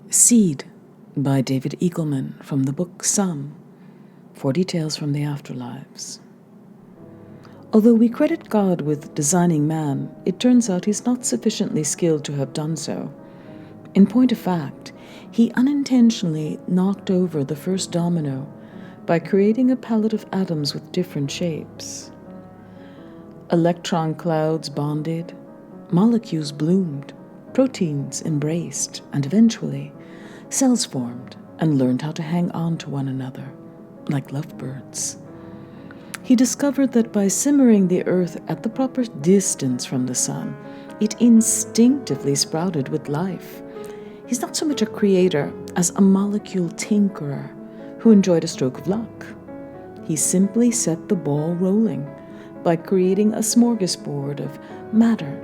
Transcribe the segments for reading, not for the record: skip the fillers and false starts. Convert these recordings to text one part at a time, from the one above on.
Seed by David Eagleman from the book Some, 40 Tales from the Afterlives. Although we credit God with designing man, it turns out he's not sufficiently skilled to have done so. In point of fact, he unintentionally knocked over the first domino by creating a palette of atoms with different shapes. Electron clouds bonded, molecules bloomed, proteins embraced, and eventually, cells formed and learned how to hang on to one another, like lovebirds. He discovered that by simmering the earth at the proper distance from the sun, it instinctively sprouted with life. He's not so much a creator as a molecule tinkerer who enjoyed a stroke of luck. He simply set the ball rolling by creating a smorgasbord of matter,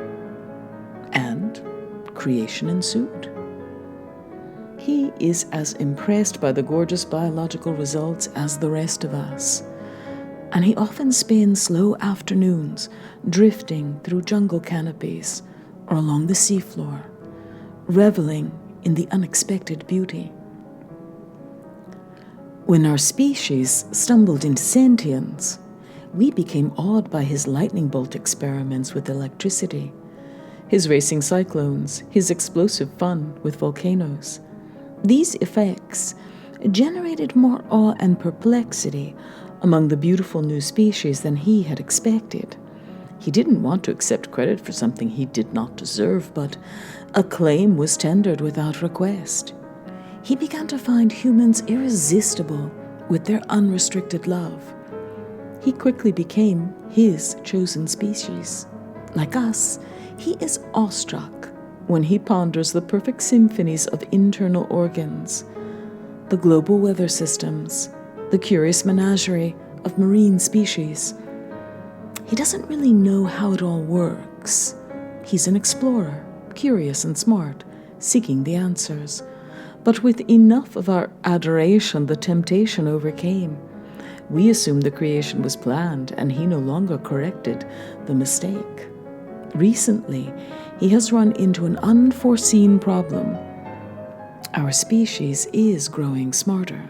and creation ensued. He is as impressed by the gorgeous biological results as the rest of us, and he often spends slow afternoons drifting through jungle canopies or along the seafloor, reveling in the unexpected beauty. When our species stumbled into sentience, we became awed by his lightning bolt experiments with electricity, his racing cyclones, his explosive fun with volcanoes. These effects generated more awe and perplexity among the beautiful new species than he had expected. He didn't want to accept credit for something he did not deserve, but acclaim was tendered without request. He began to find humans irresistible with their unrestricted love. He quickly became his chosen species. Like us, he is awestruck when he ponders the perfect symphonies of internal organs, the global weather systems, the curious menagerie of marine species. He doesn't really know how it all works. He's an explorer, curious and smart, seeking the answers. But with enough of our adoration, the temptation overcame. We assumed the creation was planned, and he no longer corrected the mistake. Recently, he has run into an unforeseen problem. Our species is growing smarter.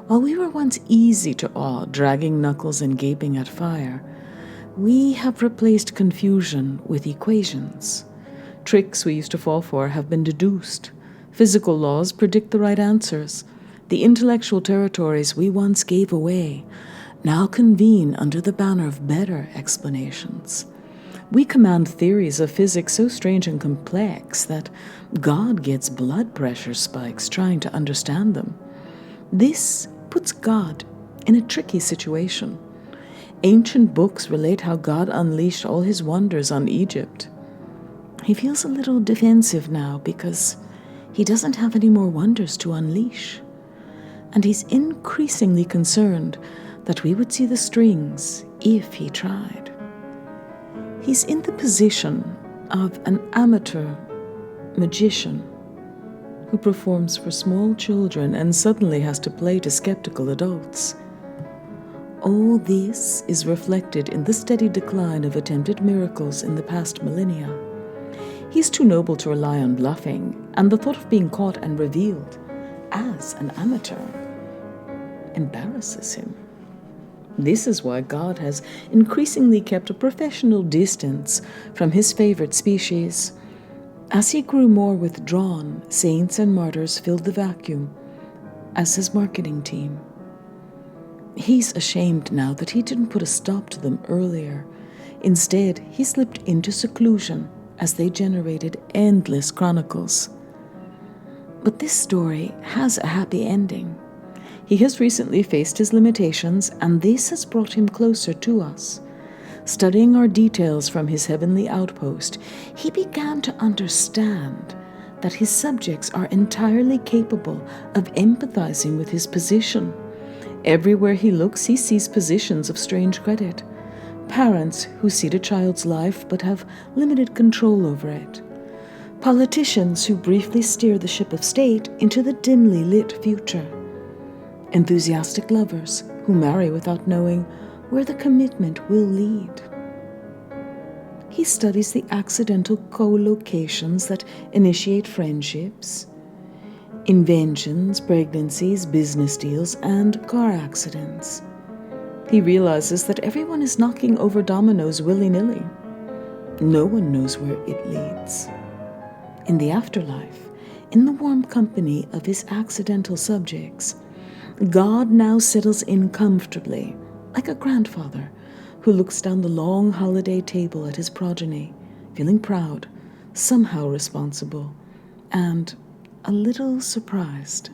While we were once easy to awe, dragging knuckles and gaping at fire, we have replaced confusion with equations. Tricks we used to fall for have been deduced. Physical laws predict the right answers. The intellectual territories we once gave away now convene under the banner of better explanations. We command theories of physics so strange and complex that God gets blood pressure spikes trying to understand them. This puts God in a tricky situation. Ancient books relate how God unleashed all his wonders on Egypt. He feels a little defensive now because he doesn't have any more wonders to unleash. And he's increasingly concerned that we would see the strings if he tried. He's in the position of an amateur magician who performs for small children and suddenly has to play to skeptical adults. All this is reflected in the steady decline of attempted miracles in the past millennia. He's too noble to rely on bluffing, and the thought of being caught and revealed as an amateur embarrasses him. This is why God has increasingly kept a professional distance from his favorite species. As he grew more withdrawn, saints and martyrs filled the vacuum as his marketing team. He's ashamed now that he didn't put a stop to them earlier. Instead, he slipped into seclusion as they generated endless chronicles. But this story has a happy ending. He has recently faced his limitations, and this has brought him closer to us. Studying our details from his heavenly outpost, he began to understand that his subjects are entirely capable of empathizing with his position. Everywhere he looks, he sees positions of strange credit. Parents who see a child's life but have limited control over it. Politicians who briefly steer the ship of state into the dimly lit future. Enthusiastic lovers who marry without knowing where the commitment will lead. He studies the accidental co-locations that initiate friendships. Inventions, pregnancies, business deals, and car accidents. He realizes that everyone is knocking over dominoes willy-nilly. No one knows where it leads. In the afterlife, in the warm company of his accidental subjects, God now settles in comfortably, like a grandfather who looks down the long holiday table at his progeny, feeling proud, somehow responsible, and a little surprised.